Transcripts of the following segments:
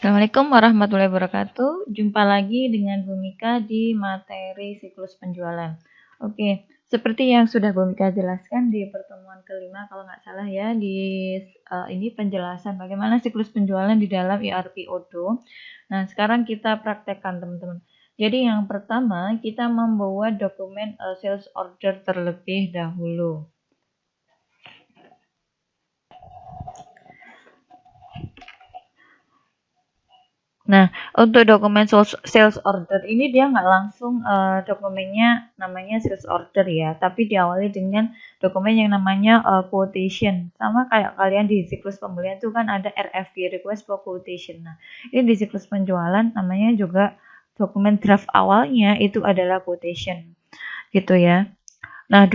Assalamualaikum warahmatullahi wabarakatuh. Jumpa lagi dengan Bhumika di materi siklus penjualan. Oke, seperti yang sudah Bhumika jelaskan di pertemuan kelima kalau nggak salah ya, di ini penjelasan bagaimana siklus penjualan di dalam ERP Odoo. Nah, sekarang kita praktekkan teman-teman. Jadi yang pertama kita membuat dokumen sales order terlebih dahulu. Nah, untuk dokumen sales order ini dia nggak langsung dokumennya namanya sales order ya, tapi diawali dengan dokumen yang namanya quotation. Sama kayak kalian di siklus pembelian itu kan ada RFQ, request for quotation. Nah, ini di siklus penjualan namanya juga dokumen draft awalnya itu adalah quotation, gitu ya. Nah,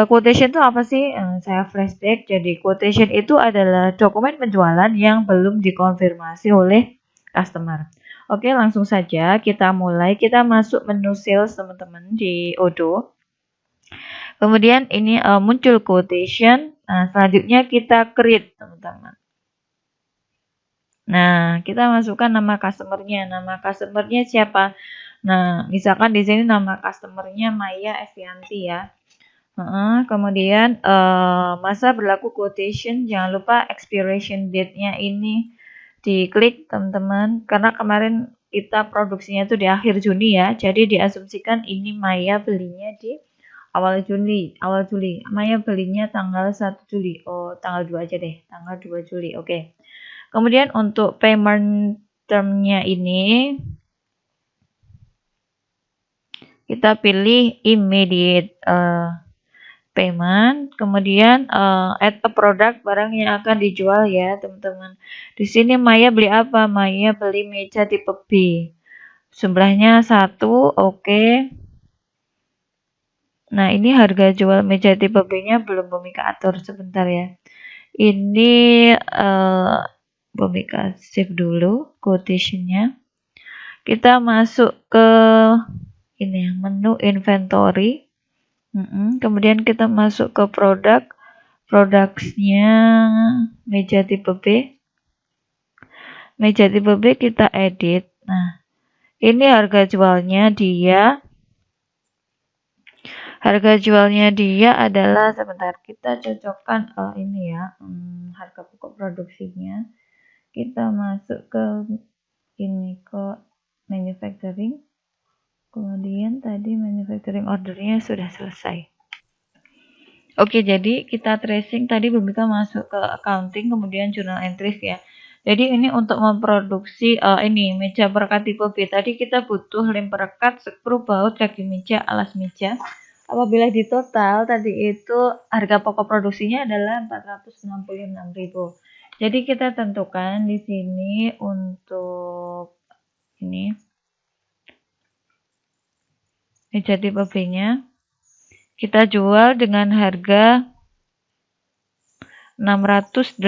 quotation itu apa sih? Saya flashback. Jadi, quotation itu adalah dokumen penjualan yang belum dikonfirmasi oleh customer. Oke, langsung saja kita mulai. Kita masuk menu sales teman-teman di Odoo. Kemudian ini muncul quotation. Nah, selanjutnya kita create teman-teman. Nah, kita masukkan nama customernya. Nama customernya siapa? Nah, misalkan di sini nama customernya Maya Estianti ya. Kemudian masa berlaku quotation, jangan lupa expiration date-nya ini diklik teman-teman, karena kemarin kita produksinya itu di akhir Juni ya, jadi diasumsikan ini Maya belinya di awal Juli. Maya belinya tanggal 1 Juli. Oh, tanggal 2 aja deh, tanggal 2 Juli. Oke. Kemudian untuk payment term-nya ini kita pilih immediate payment, kemudian add a product, barang yang akan dijual ya teman-teman. Di sini Maya beli apa? Maya beli meja tipe B. Jumlahnya 1, oke. Nah, ini harga jual meja tipe B-nya belum Bhumika atur, sebentar ya. Ini Bhumika save dulu quotation-nya. Kita masuk ke ini menu inventory. Kemudian kita masuk ke produknya meja tipe B. Meja tipe B kita edit. Nah, ini harga jualnya dia. Harga jualnya dia adalah, sebentar kita cocokkan ini ya, harga pokok produksinya. Kita masuk ke ini ke manufacturing. Kemudian tadi manufacturing ordernya sudah selesai. Oke, jadi kita tracing tadi Bhumika masuk ke accounting, kemudian journal entries ya. Jadi ini untuk memproduksi ini meja perekat tipe B. Tadi kita butuh lem perekat, skru, baut, kaki meja, alas meja. Apabila di total tadi itu harga pokok produksinya adalah 466.000. Jadi kita tentukan di sini untuk ini meja tipe B-nya kita jual dengan harga 685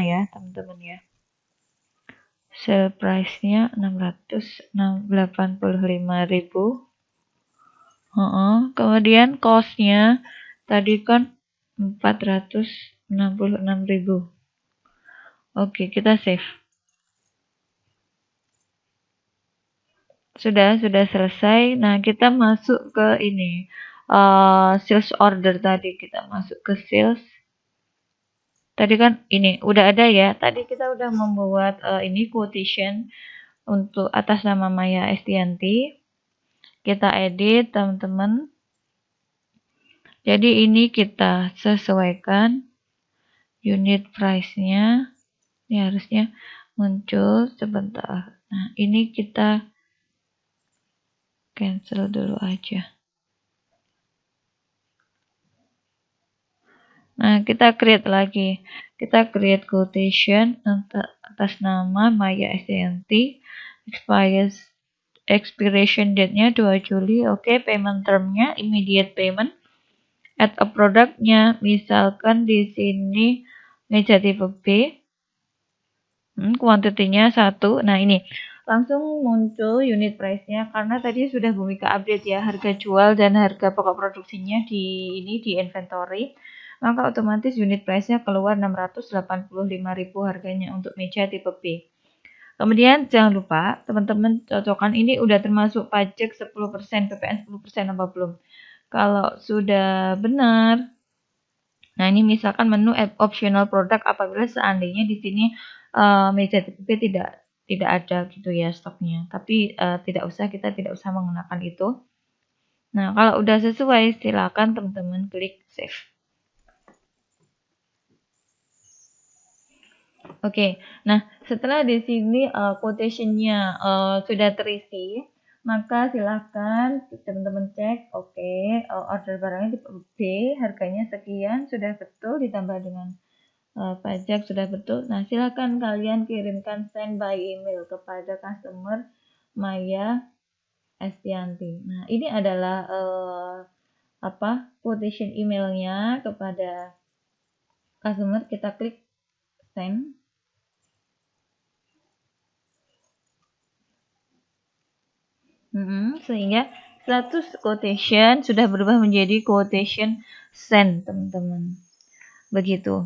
ya teman-teman ya. Sale price-nya 685.000. Kemudian cost-nya tadi kan 466.000. Oke, kita save. Sudah selesai. Nah, kita masuk ke ini sales order tadi. Kita masuk ke sales. Tadi kan ini udah ada ya. Tadi kita udah membuat ini quotation untuk atas nama Maya Estianti. Kita edit teman-teman. Jadi ini kita sesuaikan unit price-nya. Ini harusnya muncul sebentar. Nah, ini kita cancel dulu aja. Nah, kita create lagi. Kita create quotation atas nama Maya Estianti. Expiration date-nya 2 Juli. Oke, payment term-nya immediate payment. Add a product-nya, misalkan di sini meja tipe B. Quantity-nya 1. Nah, ini langsung muncul unit price-nya karena tadi sudah Bhumika update ya harga jual dan harga pokok produksinya di inventory. Maka otomatis unit price-nya keluar 685.000 harganya untuk meja tipe B. Kemudian jangan lupa teman-teman cocokkan ini udah termasuk pajak 10%, PPN 10% apa belum. Kalau sudah benar, nah ini misalkan menu optional produk apabila seandainya di sini meja TPP tidak ada gitu ya stoknya. Tapi kita tidak usah menggunakan itu. Nah, kalau udah sesuai silakan teman-teman klik save. Oke, nah setelah di sini quotation-nya sudah terisi, maka silahkan teman-teman cek, oke, order barangnya di B, harganya sekian, sudah betul, ditambah dengan pajak sudah betul. Nah, silahkan kalian kirimkan send by email kepada customer Maya Estianti. Nah, ini adalah quotation emailnya kepada customer. Kita klik send. Sehingga status quotation sudah berubah menjadi quotation send, teman-teman. Begitu.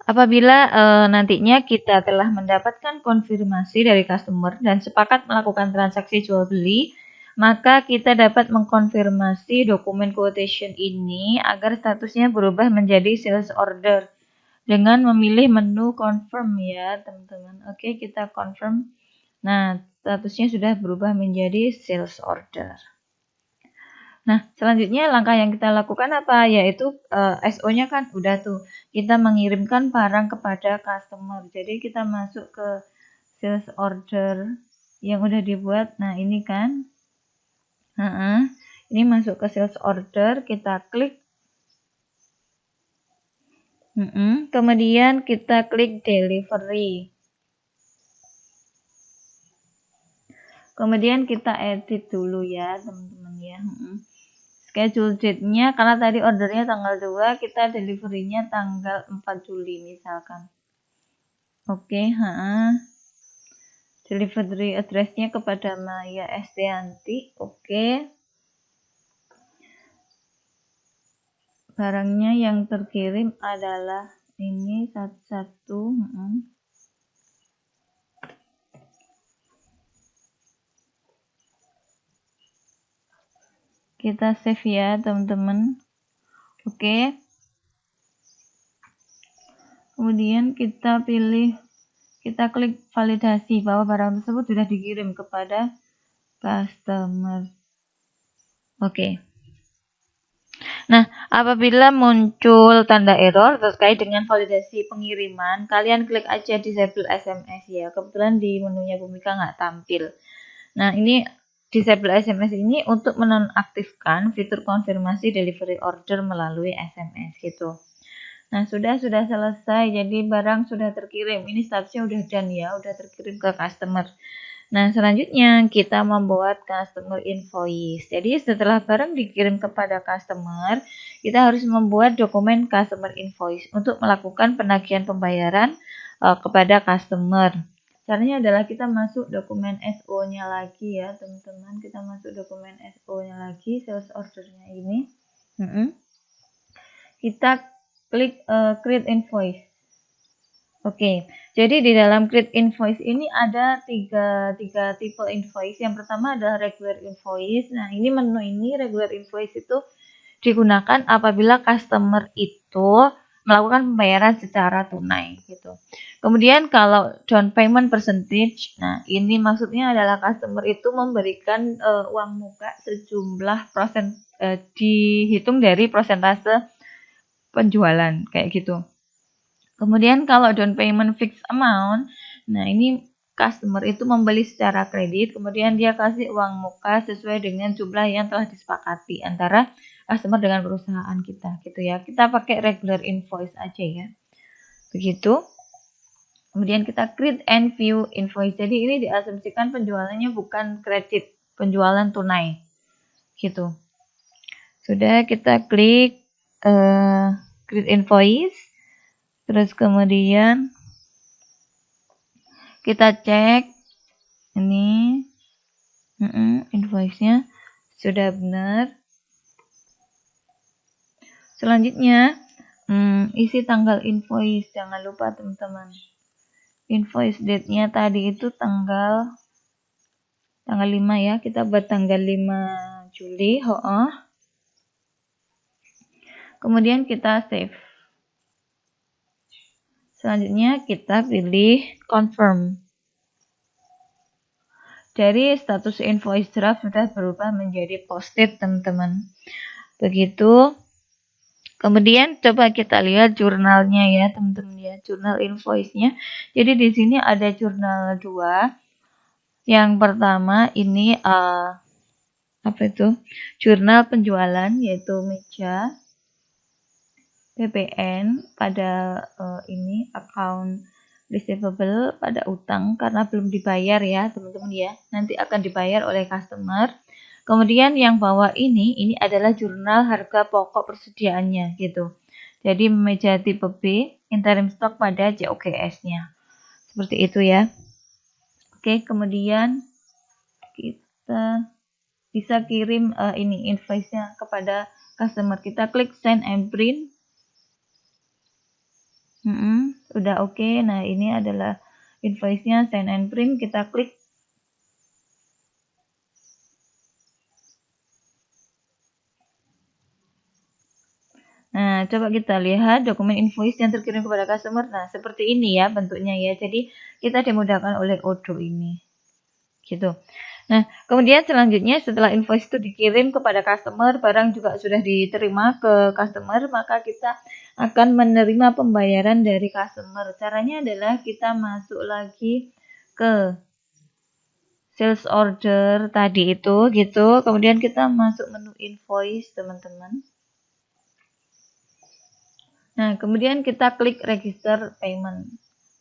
Apabila nantinya kita telah mendapatkan konfirmasi dari customer dan sepakat melakukan transaksi jual beli, maka kita dapat mengkonfirmasi dokumen quotation ini agar statusnya berubah menjadi sales order dengan memilih menu confirm ya, teman-teman. Oke, kita confirm. Nah, statusnya sudah berubah menjadi sales order. Nah, selanjutnya langkah yang kita lakukan apa? Yaitu SO-nya kan udah tuh. Kita mengirimkan barang kepada customer. Jadi kita masuk ke sales order yang udah dibuat. Nah, ini kan. Ini masuk ke sales order, kita klik. Kemudian kita klik delivery. Kemudian kita edit dulu ya, teman-teman ya. Schedule date-nya, karena tadi ordernya tanggal 2, kita delivery-nya tanggal 4 Juli misalkan. Oke, delivery address-nya kepada Maya Estianti. Oke. Barangnya yang terkirim adalah ini satu-satu. Kita save ya, teman-teman. Oke. Kemudian kita klik validasi bahwa barang tersebut sudah dikirim kepada customer. Oke. Nah, apabila muncul tanda error terkait dengan validasi pengiriman, kalian klik aja disable SMS ya. Kebetulan di menunya Bumika nggak tampil. Nah, ini disable SMS ini untuk menonaktifkan fitur konfirmasi delivery order melalui SMS gitu. Nah, sudah selesai. Jadi barang sudah terkirim. Ini statusnya udah done ya, udah terkirim ke customer. Nah, selanjutnya kita membuat customer invoice. Jadi setelah barang dikirim kepada customer, kita harus membuat dokumen customer invoice untuk melakukan penagihan pembayaran kepada customer. Caranya adalah kita masuk dokumen SO-nya lagi ya, teman-teman. Kita masuk dokumen SO-nya lagi, sales order-nya ini. Kita klik create invoice. Oke, jadi di dalam create invoice ini ada tiga tipe invoice. Yang pertama adalah regular invoice. Nah, ini menu ini regular invoice itu digunakan apabila customer itu melakukan pembayaran secara tunai gitu. Kemudian kalau down payment percentage, nah ini maksudnya adalah customer itu memberikan uang muka sejumlah dihitung dari persentase penjualan kayak gitu. Kemudian kalau down payment fixed amount, nah ini customer itu membeli secara kredit, kemudian dia kasih uang muka sesuai dengan jumlah yang telah disepakati antara customer dengan perusahaan kita gitu ya. Kita pakai regular invoice aja ya. Begitu. Kemudian kita create and view invoice. Jadi ini diasumsikan penjualannya bukan kredit, penjualan tunai. Gitu. Sudah kita klik create invoice. Terus kemudian kita cek ini invoice-nya sudah benar. Selanjutnya isi tanggal invoice, jangan lupa teman-teman. invoice date-nya tadi itu tanggal 5 ya, kita buat tanggal 5 Juli. Kemudian kita save. Selanjutnya kita pilih confirm. Dari status invoice draft sudah berubah menjadi posted, teman-teman. Begitu. Kemudian coba kita lihat jurnalnya ya, teman-teman ya, jurnal invoice-nya. Jadi di sini ada jurnal 2. Yang pertama ini jurnal penjualan, yaitu meja PPN pada ini account receivable pada utang karena belum dibayar ya teman-teman ya, nanti akan dibayar oleh customer. Kemudian yang bawah ini adalah jurnal harga pokok persediaannya gitu. Jadi meja tipe B, interim stock pada JOGS-nya. Seperti itu ya. Oke, kemudian kita bisa kirim ini invoice-nya kepada customer. Kita klik send and print. Udah oke. Nah, ini adalah invoice-nya, send and print. Kita klik. Nah, coba kita lihat dokumen invoice yang terkirim kepada customer. Nah, seperti ini ya bentuknya ya. Jadi, kita dimudahkan oleh Odoo ini. Gitu. Nah, kemudian selanjutnya setelah invoice itu dikirim kepada customer, barang juga sudah diterima ke customer, maka kita akan menerima pembayaran dari customer. Caranya adalah kita masuk lagi ke sales order tadi itu gitu. Kemudian kita masuk menu invoice, teman-teman. Nah, kemudian kita klik register payment.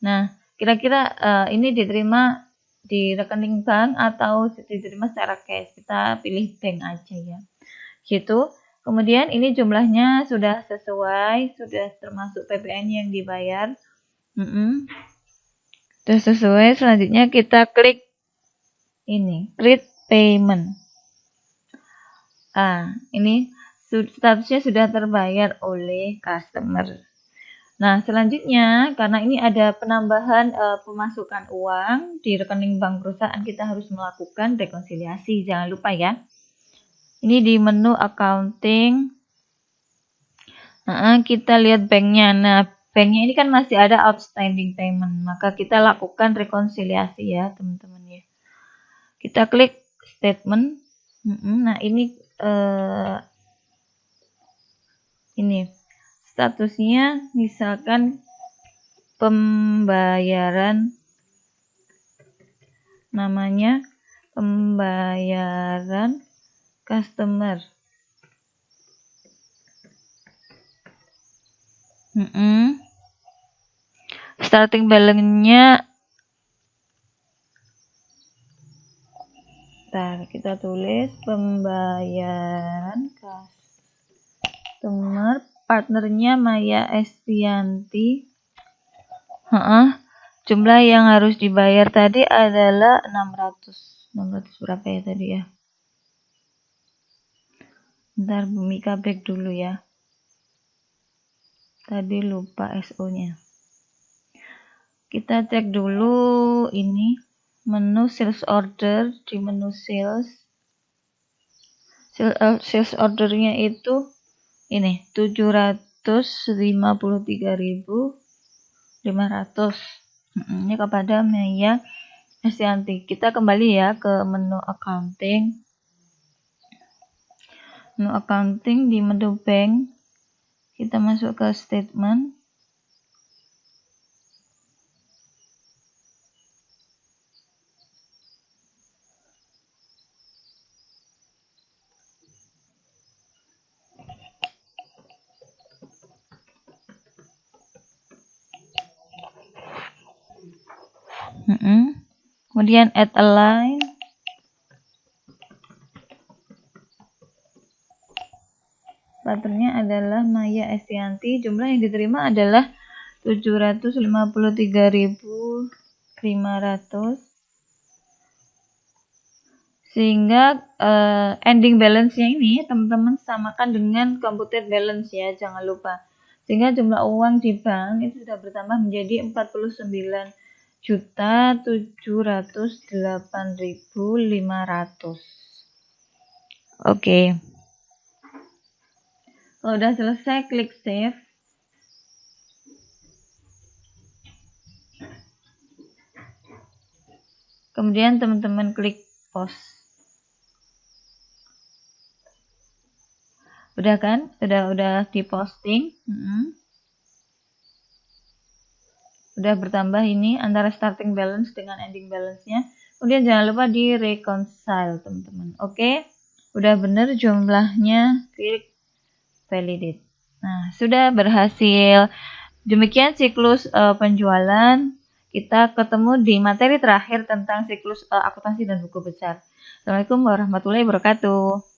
Nah, kira-kira ini diterima di rekening bank atau diterima secara cash. Kita pilih bank aja ya. Gitu. Kemudian ini jumlahnya sudah sesuai, sudah termasuk PPN yang dibayar. Sudah sesuai. Selanjutnya kita klik ini, create payment. Ini statusnya sudah terbayar oleh customer. Nah, selanjutnya karena ini ada penambahan pemasukan uang di rekening bank perusahaan, kita harus melakukan rekonsiliasi. Jangan lupa ya. Ini di menu accounting. Kita lihat banknya. Nah, banknya ini kan masih ada outstanding payment. Maka kita lakukan rekonsiliasi ya, teman-teman ya. Kita klik statement. Nah, ini statusnya misalkan pembayaran, namanya pembayaran customer. Starting balance-nya kita tulis pembayaran customer, partnernya Maya Estianti. Jumlah yang harus dibayar tadi adalah 600 berapa ya tadi ya? Bentar, Bumika back dulu ya. Tadi lupa SO-nya. Kita cek dulu ini menu sales order. Di menu sales ordernya itu ini 753.500. Ini kepada Maya Estianti. Kita kembali ya ke menu accounting. Menu accounting di menu bank. Kita masuk ke statement. Kemudian add a line. Partnernya adalah Maya Estianti. Jumlah yang diterima adalah 753.500. Sehingga ending balance-nya ini teman-teman samakan dengan computed balance ya, jangan lupa. Sehingga jumlah uang di bank itu sudah bertambah menjadi 4.708.500. Oke. Kalau udah selesai, klik save. Kemudian teman-teman klik post. Udah kan? Udah diposting. Udah bertambah ini antara starting balance dengan ending balance-nya. Kemudian jangan lupa di reconcile, teman-teman. Oke? Udah bener jumlahnya, klik validate. Nah, sudah berhasil. Demikian siklus penjualan. Kita ketemu di materi terakhir tentang siklus akuntansi dan buku besar. Assalamualaikum warahmatullahi wabarakatuh.